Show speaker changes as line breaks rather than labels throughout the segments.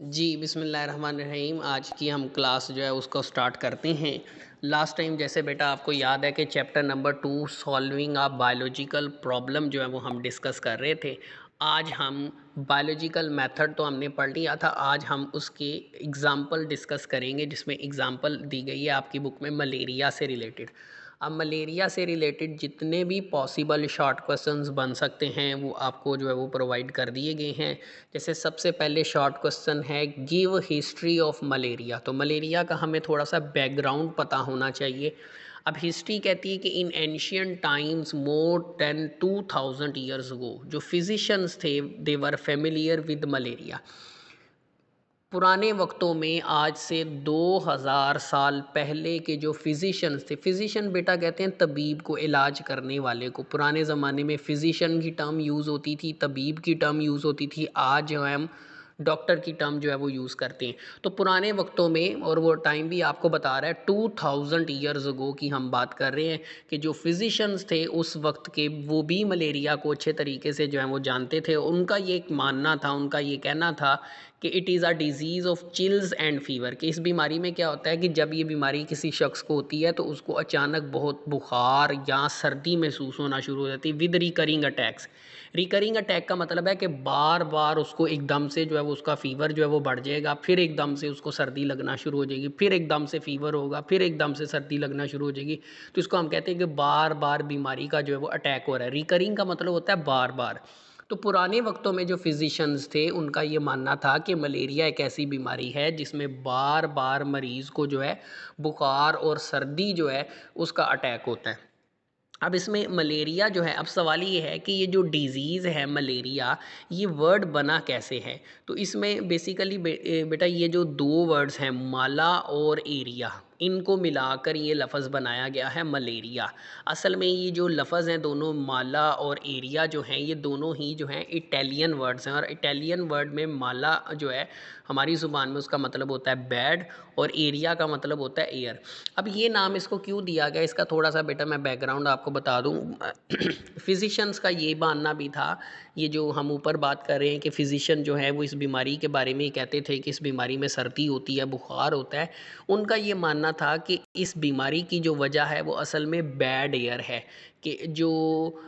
जी, बिस्मिल्लाहिर्रहमानिर्रहीम। आज की हम क्लास जो है उसको स्टार्ट करते हैं। लास्ट टाइम जैसे बेटा आपको याद है कि chapter number 2 solving a biological problem जो है वो हम डिस्कस कर रहे थे। आज हम बायोलॉजिकल मेथड तो हमने पढ़ लिया था, आज हम उसके एग्ज़ाम्पल डिस्कस करेंगे जिसमें एग्ज़ाम्पल दी गई है आपकी बुक में मलेरिया से रिलेटेड। अब मलेरिया से रिलेटेड जितने भी पॉसिबल शॉर्ट क्वेश्चंस बन सकते हैं वो आपको जो है वो प्रोवाइड कर दिए गए हैं। जैसे सबसे पहले शॉर्ट क्वेश्चन है, गिव हिस्ट्री ऑफ मलेरिया। तो मलेरिया का हमें थोड़ा सा बैकग्राउंड पता होना चाहिए। अब हिस्ट्री कहती है कि in ancient times more than 2000 years ago जो फिजिशियंस थे दे वर फेमिलियर विद मलेरिया। पुराने वक्तों में आज से 2000 साल पहले के जो फिजिशियंस थे, फिजिशियन बेटा कहते हैं तबीब को, इलाज करने वाले को। पुराने ज़माने में फिजिशियन की टर्म यूज़ होती थी, तबीब की टर्म यूज़ होती थी। आज जो है हम डॉक्टर की टर्म जो है वो यूज़ करते हैं। तो पुराने वक्तों में, और वो टाइम भी आपको बता रहा है 2000 ईयर्स अगो की हम बात कर रहे हैं कि जो फिजिशियंस थे उस वक्त के वो भी मलेरिया को अच्छे तरीके से जो है वो जानते थे। उनका ये एक मानना था, उनका ये कहना था कि it is a disease of chills and fever, कि इस बीमारी में क्या होता है कि जब ये बीमारी किसी शख्स को होती है तो उसको अचानक बहुत बुखार या सर्दी महसूस होना शुरू हो जाती है with recurring attacks. Recurring attack का मतलब है कि बार बार उसको एकदम से जो है वो उसका फ़ीवर जो है वो बढ़ जाएगा, फिर एकदम से उसको सर्दी लगना शुरू हो जाएगी, फिर एकदम से फ़ीवर होगा, फिर एकदम से सर्दी लगना शुरू हो जाएगी। तो इसको हम कहते हैं कि बार बार बीमारी का जो है वो अटैक हो रहा है। रिकरिंग का मतलब होता है बार बार। तो पुराने वक्तों में जो फिजिशियंस थे उनका ये मानना था कि मलेरिया एक ऐसी बीमारी है जिसमें बार बार मरीज़ को जो है बुखार और सर्दी जो है उसका अटैक होता है। अब इसमें मलेरिया जो है, अब सवाल ये है कि ये जो डिज़ीज़ है मलेरिया, ये वर्ड बना कैसे है। तो इसमें बेसिकली बेटा ये जो दो वर्ड्स हैं माला और एरिया, इनको मिलाकर ये लफ्ज़ बनाया गया है मलेरिया। असल में ये जो लफ्ज़ हैं दोनों माला और एरिया जो हैं, ये दोनों ही जो हैं इटालियन वर्ड्स हैं। और इटालियन वर्ड में माला जो है हमारी ज़ुबान में उसका मतलब होता है बैड, और एरिया का मतलब होता है एयर। अब ये नाम इसको क्यों दिया गया, इसका थोड़ा सा बेटा मैं बैकग्राउंड आपको बता दूं। फिजिशियंस का ये मानना भी था, ये जो हम ऊपर बात कर रहे हैं कि फिजिशियन जो है वो इस बीमारी के बारे में कहते थे कि इस बीमारी में सर्दी होती है, बुखार होता है। उनका ये मानना था कि इस बीमारी की जो वजह है वो असल में बैड एयर है, कि जो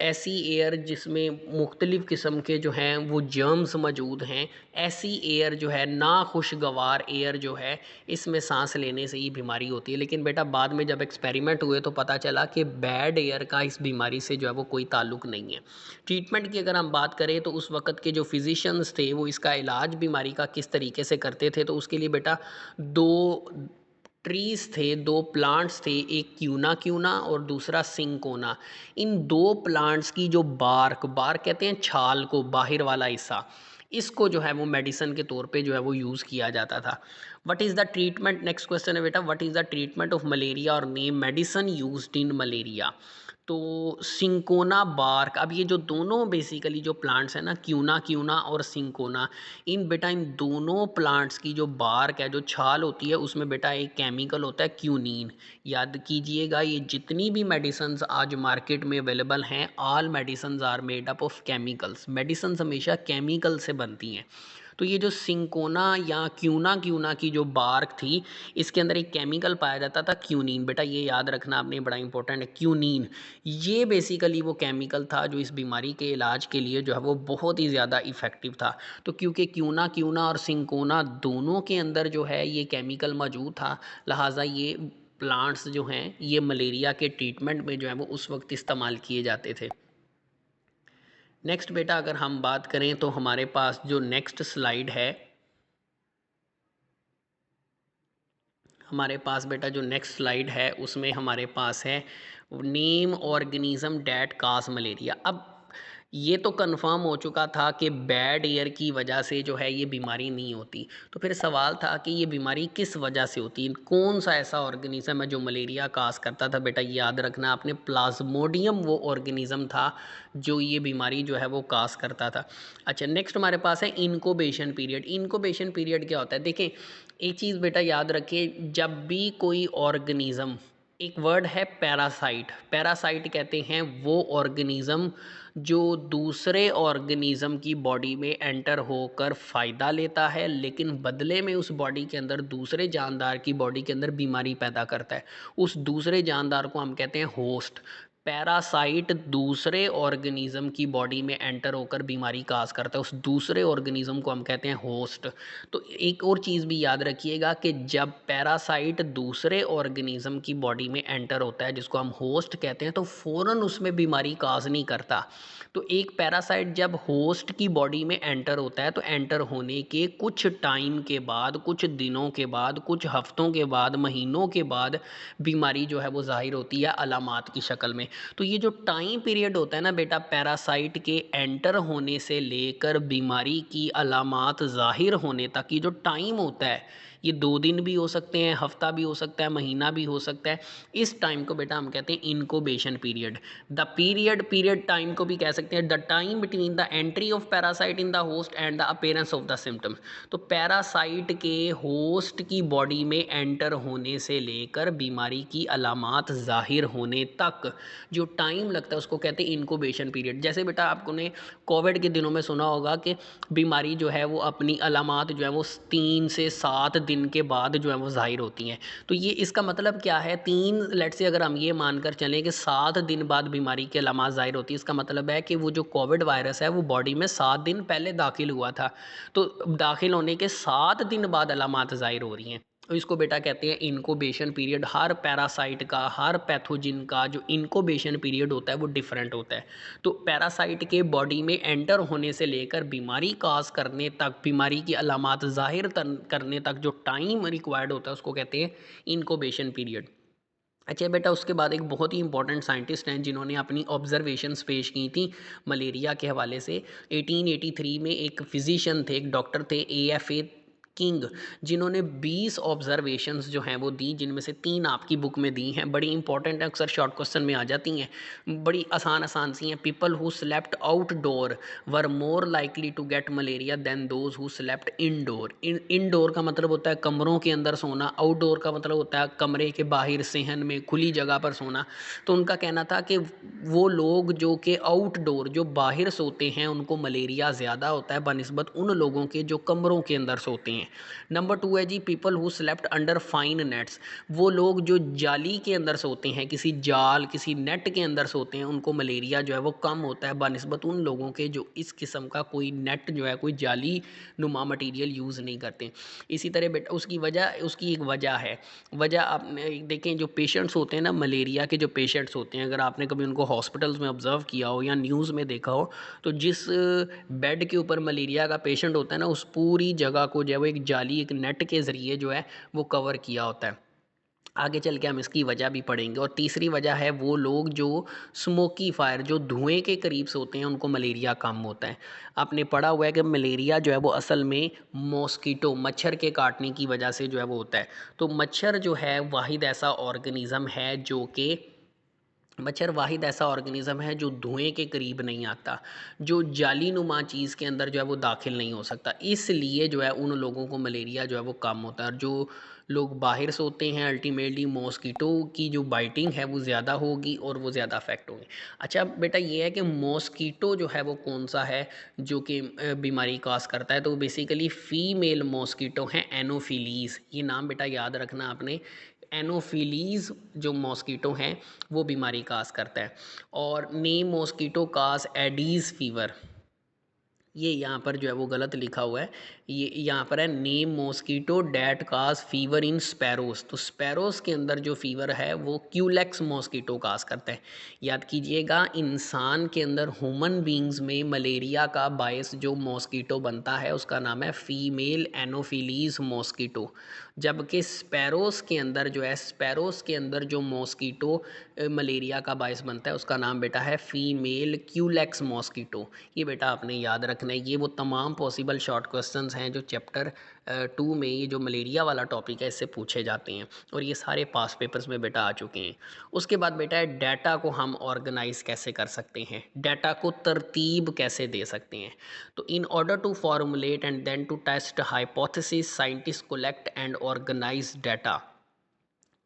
ऐसी एयर जिसमें मुख्तलिफ़ किस्म के जो हैं वो जर्म्स मौजूद हैं, ऐसी एयर जो है ना खुशगवार एयर जो है, इसमें सांस लेने से ये बीमारी होती है। लेकिन बेटा बाद में जब एक्सपेरिमेंट हुए तो पता चला कि बैड एयर का इस बीमारी से जो है वो कोई ताल्लुक़ नहीं है। ट्रीटमेंट की अगर हम बात करें तो उस वक़्त के जो फिजिशियंस थे वो इसका इलाज बीमारी का किस तरीके से करते थे, तो उसके लिए बेटा दो ट्रीज़ थे, दो प्लांट्स थे, एक क्यूना क्यूना और दूसरा सिंकोना। इन दो प्लांट्स की जो बार्क, बार्क कहते हैं छाल को, बाहर वाला हिस्सा, इसको जो है वो मेडिसिन के तौर पे जो है वो यूज़ किया जाता था। What is the treatment, next question है बेटा, what is the treatment of malaria और name medicine used in malaria. तो सिंकोना बार्क, अब ये जो दोनों बेसिकली जो प्लांट्स हैं ना, क्यूना क्यूना और सिंकोना, इन बेटा इन दोनों प्लांट्स की जो बार्क है, जो छाल होती है, उसमें बेटा एक केमिकल होता है क्यूनीन। याद कीजिएगा, ये जितनी भी मेडिसिन्स आज मार्केट में अवेलेबल हैं, all medicines are made up of chemicals. Medicines हमेशा केमिकल से बनती हैं। तो ये जो सिंकोना या क्यूना क्यूना की जो बार्क थी, इसके अंदर एक केमिकल पाया जाता था क्यूनीन। बेटा ये याद रखना आपने, बड़ा इंपॉर्टेंट है क्यूनीन। ये बेसिकली वो केमिकल था जो इस बीमारी के इलाज के लिए जो है वो बहुत ही ज़्यादा इफ़ेक्टिव था। तो क्योंकि क्यूना क्यूना और सिंकोना दोनों के अंदर जो है ये केमिकल मौजूद था, लिहाजा ये प्लांट्स जो हैं ये मलेरिया के ट्रीटमेंट में जो है वो उस वक्त इस्तेमाल किए जाते थे। नेक्स्ट बेटा अगर हम बात करें तो हमारे पास जो नेक्स्ट स्लाइड है, हमारे पास बेटा जो नेक्स्ट स्लाइड है उसमें हमारे पास है name organism that cause malaria. अब ये तो कंफर्म हो चुका था कि बैड एयर की वजह से जो है ये बीमारी नहीं होती। तो फिर सवाल था कि ये बीमारी किस वजह से होती है, कौन सा ऐसा ऑर्गेनिज्म है जो मलेरिया काज करता था। बेटा ये याद रखना आपने, प्लाज्मोडियम वो ऑर्गेनिज्म था जो ये बीमारी जो है वो काज करता था। अच्छा, नेक्स्ट हमारे पास है इनक्यूबेशन पीरियड। इनक्यूबेशन पीरियड क्या होता है, देखें एक चीज़ बेटा याद रखिए, जब भी कोई ऑर्गेनिज़म एक वर्ड है पैरासाइट। पैरासाइट कहते हैं वो ऑर्गेनिज्म जो दूसरे ऑर्गेनिज्म की बॉडी में एंटर होकर फ़ायदा लेता है, लेकिन बदले में उस बॉडी के अंदर दूसरे जानदार की बॉडी के अंदर बीमारी पैदा करता है। उस दूसरे जानदार को हम कहते हैं होस्ट। पैरासाइट दूसरे ऑर्गेनिज्म की बॉडी में एंटर होकर बीमारी काज करता है, उस दूसरे ऑर्गेनिज्म को हम कहते हैं होस्ट। तो एक और चीज़ भी याद रखिएगा कि जब पैरासाइट दूसरे ऑर्गेनिज्म की बॉडी में एंटर होता है, जिसको हम होस्ट कहते हैं, तो फ़ौरन उसमें बीमारी काज नहीं करता। तो एक पैरासाइट जब होस्ट की बॉडी में एंटर होता है, तो एंटर होने के कुछ टाइम के बाद, कुछ दिनों के बाद, कुछ हफ्तों के बाद, महीनों के बाद बीमारी जो है वो ज़ाहिर होती है अलामात की शक्ल में। तो ये जो टाइम पीरियड होता है ना बेटा, पैरासाइट के एंटर होने से लेकर बीमारी की अलामात ज़ाहिर होने तक, ये जो टाइम होता है, ये 2 दिन भी हो सकते हैं, हफ्ता भी हो सकता है, महीना भी हो सकता है। इस टाइम को बेटा हम कहते हैं incubation period. The period time को भी कह सकते हैं the time between the entry of parasite in the host and the appearance of the symptoms. तो पैरासाइट के होस्ट की बॉडी में एंटर होने से लेकर बीमारी की अलामात ज़ाहिर होने तक जो टाइम लगता है उसको कहते हैं इनक्यूबेशन पीरियड। जैसे बेटा आपको ने कोविड के दिनों में सुना होगा कि बीमारी जो है वो अपनी अलामात जो है वो 3 से 7 दिन के बाद जो है वो ज़ाहिर होती हैं। तो ये इसका मतलब क्या है, 3 लेट से अगर हम ये मानकर चलें कि 7 दिन बाद बीमारी की अलामात ज़ाहिर होती है, इसका मतलब है कि वो जो कोविड वायरस है वो बॉडी में 7 दिन पहले दाखिल हुआ था, तो दाखिल होने के 7 दिन बाद अलामात ज़ाहिर हो रही हैं। तो इसको बेटा कहते हैं इनक्यूबेशन पीरियड। हर पैरासाइट का, हर पैथोजिन का जो इनक्यूबेशन पीरियड होता है वो डिफरेंट होता है। तो पैरासाइट के बॉडी में एंटर होने से लेकर बीमारी काज करने तक, बीमारी की अलामात ज़ाहिर करने तक जो टाइम रिक्वायर्ड होता है उसको कहते हैं इनक्यूबेशन पीरियड। अच्छा बेटा, उसके बाद एक बहुत ही इंपॉर्टेंट साइंटिस्ट हैं जिन्होंने अपनी ऑब्जर्वेशंस पेश की थी मलेरिया के हवाले से। 1883 में एक फिजिशियन थे, एक डॉक्टर थे, AFA किंग, जिन्होंने 20 ऑब्जर्वेशंस जो हैं वो दी, जिनमें से 3 आपकी बुक में दी हैं। बड़ी इंपॉर्टेंट है, अक्सर शॉर्ट क्वेश्चन में आ जाती हैं, बड़ी आसान आसान सी हैं। People who slept outdoor were more likely to get malaria than those who slept indoor. Indoor का मतलब होता है कमरों के अंदर सोना, आउटडोर का मतलब होता है कमरे के बाहर, सेहन में, खुली जगह पर सोना। तो उनका कहना था कि वो लोग जो कि आउटडोर, जो बाहर सोते हैं, उनको मलेरिया ज़्यादा होता है बनिस्बत उन लोगों के जो कमरों के अंदर सोते हैं। नंबर 2 है जी people who slept under fine nets. वो लोग जो जाली के अंदर सोते हैं, किसी जाल, किसी नेट के अंदर सोते हैं, उनको मलेरिया जो है वो कम होता है बनिस्बत उन लोगों के जो इस किस्म का कोई नेट जो है, कोई जाली नुमा मटीरियल यूज़ नहीं करते। इसी तरह बेटा उसकी एक वजह है। वजह आप देखें, जो पेशेंट्स होते हैं ना, मलेरिया के जो पेशेंट्स होते हैं, अगर आपने कभी उनको हॉस्पिटल्स में ऑब्ज़र्व किया हो या न्यूज़ में देखा हो, तो जिस बेड के ऊपर मलेरिया का पेशेंट होता है ना, उस पूरी जगह को जो है वो एक जाली, एक नेट के ज़रिए जो है वो कवर किया होता है। आगे चल के हम इसकी वजह भी पढ़ेंगे। और तीसरी वजह है वो लोग जो स्मोकी फायर, जो धुएं के करीब से होते हैं, उनको मलेरिया कम होता है। आपने पढ़ा हुआ है कि मलेरिया जो है वो असल में मॉस्कीटो, मच्छर के काटने की वजह से जो है वो होता है। तो मच्छर जो है वाहिद ऐसा ऑर्गेनिज़म है जो कि मच्छर वाहिद ऐसा ऑर्गेनिज़म है जो धुएं के करीब नहीं आता, जो जाली नुमा चीज़ के अंदर जो है वो दाखिल नहीं हो सकता। इसलिए जो है उन लोगों को मलेरिया जो है वो कम होता है। और जो लोग बाहर सोते हैं, अल्टीमेटली मॉस्कीटो की जो बाइटिंग है वो ज़्यादा होगी और वो ज़्यादा अफेक्ट होंगे। अच्छा बेटा, ये है कि मॉस्कीटो जो है वो कौन सा है जो कि बीमारी काज करता है, तो बेसिकली फ़ीमेल मॉस्कीटो हैं, एनोफिलीज़। ये नाम बेटा याद रखना आपने। एनोफिलीज़ जो मॉस्कीटो हैं वो बीमारी काज करता है। और नेम मॉस्कीटो काज एडीज़ फीवर, ये यहाँ पर जो है वो गलत लिखा हुआ है। ये यहाँ पर है name mosquito that cause fever in sparrows. तो स्पैरोज़ के अंदर जो फीवर है वो क्यूलेक्स मॉस्कीटो काज करता है। याद कीजिएगा, इंसान के अंदर, ह्यूमन बींग्स में मलेरिया का बायस जो मॉस्कीटो बनता है उसका नाम है फीमेल एनोफिलीज़ मॉस्कीटो। जबकि स्पैरोज़ के अंदर जो है, स्पैरोज़ के अंदर जो मॉस्कीटो मलेरिया का बायस बनता है उसका नाम बेटा है फीमेल क्यूलेक्स मॉस्कीटो। ये बेटा आपने याद रखना है। ये वो तमाम पॉसिबल शॉर्ट क्वेश्चंस हैं जो चैप्टर 2 में, ये जो मलेरिया वाला टॉपिक है, इससे पूछे जाते हैं और ये सारे पास पेपर्स में बेटा आ चुके हैं। उसके बाद बेटा है डाटा को हम ऑर्गेनाइज कैसे कर सकते हैं, डाटा को तरतीब कैसे दे सकते हैं। तो in order to formulate and then to test hypothesis, scientist collect and organise data.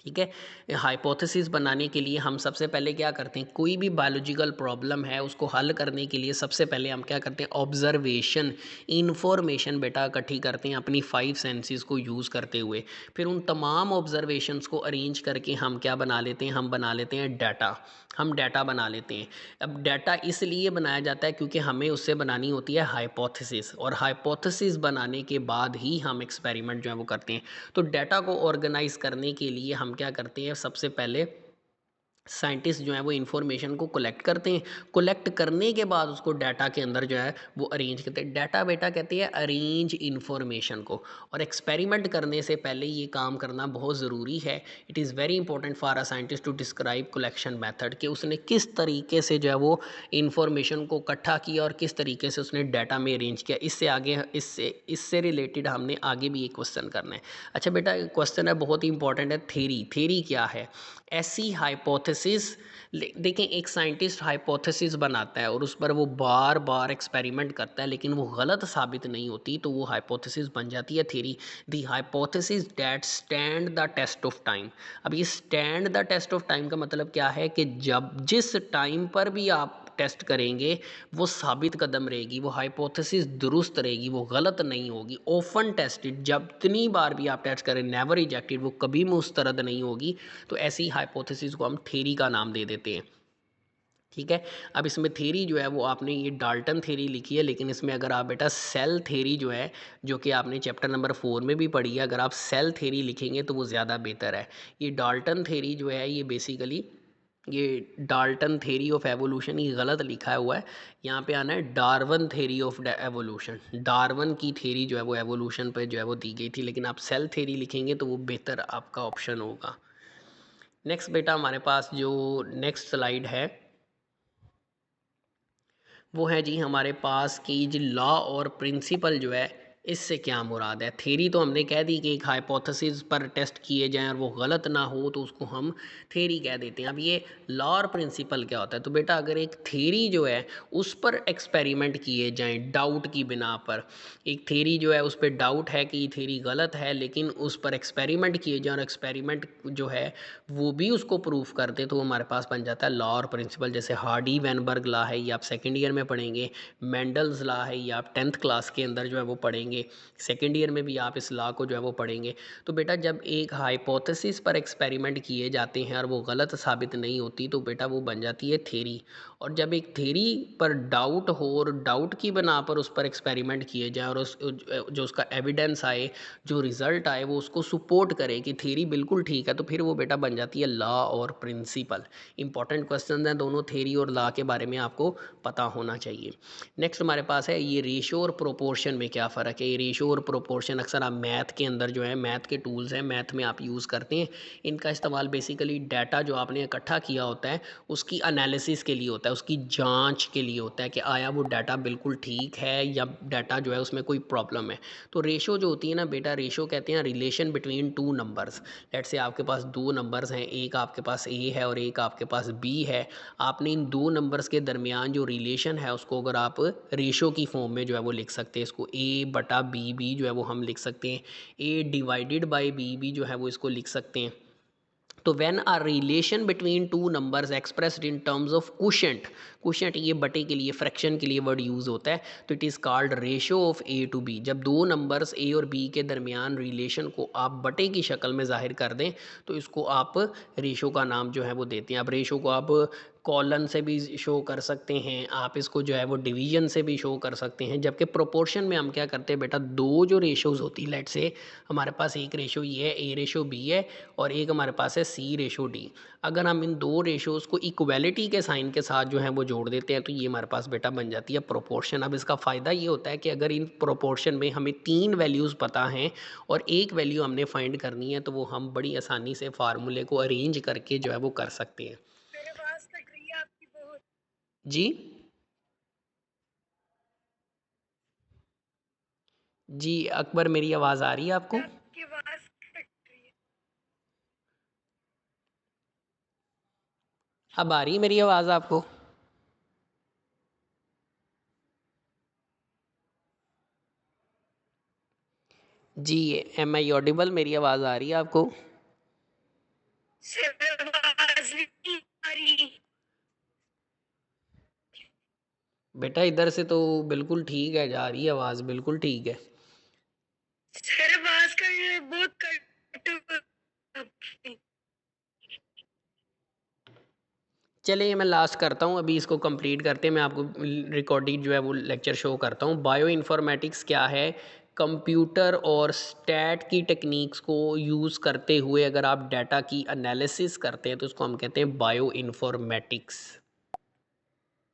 ठीक है। हाइपोथेसिस बनाने के लिए हम सबसे पहले क्या करते हैं, कोई भी बायोलॉजिकल प्रॉब्लम है उसको हल करने के लिए सबसे पहले हम क्या करते हैं, ऑब्जर्वेशन, इंफॉर्मेशन बेटा इकट्ठी करते हैं अपनी 5 सेंसेस को यूज़ करते हुए। फिर उन तमाम ऑब्जर्वेशंस को अरेंज करके हम क्या बना लेते हैं, हम बना लेते हैं डाटा। हम डाटा बना लेते हैं। अब डाटा इसलिए बनाया जाता है क्योंकि हमें उससे बनानी होती है हाइपोथेसिस, और हाइपोथेसिस बनाने के बाद ही हम एक्सपेरिमेंट जो है वो करते हैं। तो डाटा को ऑर्गेनाइज करने के लिए हम क्या करते हैं, सबसे पहले साइंटिस्ट जो है वो इन्फॉर्मेशन को कलेक्ट करते हैं। कलेक्ट करने के बाद उसको डाटा के अंदर जो है वो अरेंज करते हैं। डाटा बेटा कहते हैं अरेंज इन्फॉर्मेशन को। और एक्सपेरिमेंट करने से पहले ये काम करना बहुत ज़रूरी है। It is very important for a scientist to describe collection method, कि उसने किस तरीके से जो है वो इन्फॉर्मेशन को इकट्ठा किया और किस तरीके से उसने डाटा में अरेंज किया। इससे आगे इससे रिलेटेड हमने आगे भी एक क्वेश्चन करना है। अच्छा बेटा, क्वेश्चन है बहुत ही इंपॉर्टेंट है, थेरी। थेरी क्या है? ऐसी हाइपोथेसिस, देखें एक साइंटिस्ट हाइपोथेसिस बनाता है और उस पर वो बार बार एक्सपेरिमेंट करता है लेकिन वो गलत साबित नहीं होती, तो वो हाइपोथेसिस बन जाती है theory. The hypothesis that stand the test of time. अब ये stand the test of time का मतलब क्या है, कि जब जिस टाइम पर भी आप टेस्ट करेंगे वो साबित कदम रहेगी, वो हाइपोथेसिस दुरुस्त रहेगी, वो गलत नहीं होगी। ओफन टेस्टेड, जब जितनी बार भी आप टेस्ट करें, नेवर रिजेक्टेड, वो कभी मुस्तरद नहीं होगी। तो ऐसी हाइपोथेसिस को हम थ्योरी का नाम दे देते हैं। ठीक है। अब इसमें थ्योरी जो है वो आपने ये डाल्टन थ्योरी लिखी है, लेकिन इसमें अगर आप बेटा सेल थ्योरी जो है, जो कि आपने चैप्टर नंबर 4 में भी पढ़ी है, अगर आप सेल थ्योरी लिखेंगे तो वो ज़्यादा बेहतर है। ये डाल्टन थ्योरी जो है ये बेसिकली, ये डाल्टन थ्योरी ऑफ एवोल्यूशन ये गलत लिखा हुआ है। यहाँ पे आना है डार्वन थ्योरी ऑफ एवोल्यूशन। डार्वन की थ्योरी जो है वो एवोल्यूशन पे जो है वो दी गई थी, लेकिन आप सेल थ्योरी लिखेंगे तो वो बेहतर आपका ऑप्शन होगा। नेक्स्ट बेटा हमारे पास जो नेक्स्ट स्लाइड है वो है जी हमारे पास कि जो लॉ और प्रिंसिपल जो है इससे क्या मुराद है। थ्योरी तो हमने कह दी कि एक हाइपोथेसिस पर टेस्ट किए जाएं और वो गलत ना हो तो उसको हम थ्योरी कह देते हैं। अब ये लॉ और प्रिंसिपल क्या होता है, तो बेटा अगर एक थ्योरी जो है उस पर एक्सपेरिमेंट किए जाएं डाउट की बिना पर, एक थ्योरी जो है उस पर डाउट है कि ये थ्योरी गलत है, लेकिन उस पर एक्सपेरिमेंट किए जाएं और एक्सपेरिमेंट जो है वो भी उसको प्रूफ कर दे, तो हमारे पास बन जाता है लॉ और प्रिंसिपल। जैसे हार्डी वैनबर्ग लॉ है, ये आप सेकेंड ईयर में पढ़ेंगे। मेंडल्स लॉ है, ये आप 10th क्लास के अंदर जो है वो पढ़ेंगे। सेकेंड ईयर में भी आप इस लॉ को जो है वो पढ़ेंगे। तो बेटा जब एक हाइपोथेसिस पर एक्सपेरिमेंट किए जाते हैं और वो गलत साबित नहीं होती, तो बेटा वो बन जाती है थ्योरी। और जब एक थ्योरी पर डाउट हो और डाउट की बना पर उस पर एक्सपेरिमेंट किए जाए और उस जो उसका एविडेंस आए, जो रिजल्ट आए, वो उसको सपोर्ट करे कि थ्योरी बिल्कुल ठीक है, तो फिर वो बेटा बन जाती है लॉ और प्रिंसिपल। इंपॉर्टेंट क्वेश्चन हैं दोनों, थ्योरी और लॉ के बारे में आपको पता होना चाहिए। नेक्स्ट हमारे पास है ये रेशो और प्रोपोर्शन में क्या फ़र्क है। ये रेशो और प्रोपोर्शन अक्सर आप मैथ के अंदर जो है, मैथ के टूल्स हैं, मैथ में आप यूज़ करते हैं। इनका इस्तेमाल बेसिकली डाटा जो आपने इकट्ठा किया होता है उसकी एनालिसिस के लिए होता है, उसकी जांच के लिए होता है कि आया वो डाटा बिल्कुल ठीक है या डाटा जो है उसमें कोई प्रॉब्लम है। तो रेशो जो होती है ना बेटा, रेशो कहते हैं relation between two numbers. Let say आपके पास दो नंबर्स हैं, एक आपके पास ए है और एक आपके पास बी है। आपने इन दो नंबर्स के दरमियान जो रिलेशन है उसको अगर आप रेशो की फॉर्म में जो है वो लिख सकते हैं, इसको ए बटा बी बी जो है वो हम लिख सकते हैं। ए डिवाइडेड बाई बी बी जो है वो इसको लिख सकते हैं। तो when a relation between two numbers expressed in terms of quotient, quotient ये बटे के लिए, फ्रैक्शन के लिए वर्ड यूज़ होता है, तो it is called ratio of A to B. जब दो नंबर्स ए और बी के दरमियान रिलेशन को आप बटे की शक्ल में जाहिर कर दें तो इसको आप रेशो का नाम जो है वो देते हैं। अब रेशो को आप कॉलन से भी शो कर सकते हैं, आप इसको जो है वो डिवीजन से भी शो कर सकते हैं। जबकि प्रोपोर्शन में हम क्या करते हैं बेटा, दो जो रेशोज़ होती है, लेट से हमारे पास एक रेशो ये है, ए रेशो बी है, और एक हमारे पास है सी रेशो डी। अगर हम इन दो रेशोज़ को इक्वलिटी के साइन के साथ जो है वो जोड़ देते हैं तो ये हमारे पास बेटा बन जाती है प्रोपोर्शन। अब इसका फ़ायदा ये होता है कि अगर इन प्रोपोर्शन में हमें तीन वैल्यूज़ पता हैं और एक वैल्यू हमने फाइंड करनी है, तो वो हम बड़ी आसानी से फार्मूले को अरेंज करके जो है वो कर सकते हैं। मेरे पास कट रही है आपकी बहुत। जी जी अकबर, मेरी आवाज़ आ रही है आपको? आपकी आवाज़ कट रही है। अब आ रही है मेरी आवाज़ आपको? जी, एम आई ऑडिबल, मेरी आवाज़ आ रही है आपको?
सर आवाज नहीं आ रही।
बेटा इधर से तो बिल्कुल ठीक है, जा रही है आवाज़, बिल्कुल ठीक है।
सर आवाज का बहुत कट।
चलिए मैं लास्ट करता हूँ, अभी इसको कंप्लीट करते हैं, मैं आपको रिकॉर्डिंग जो है वो लेक्चर शो करता हूँ। बायो इन्फॉर्मेटिक्स क्या है? कंप्यूटर और स्टैट की टेक्निक्स को यूज़ करते हुए अगर आप डाटा की एनालिसिस करते हैं तो उसको हम कहते हैं बायो इन्फॉर्मेटिक्स।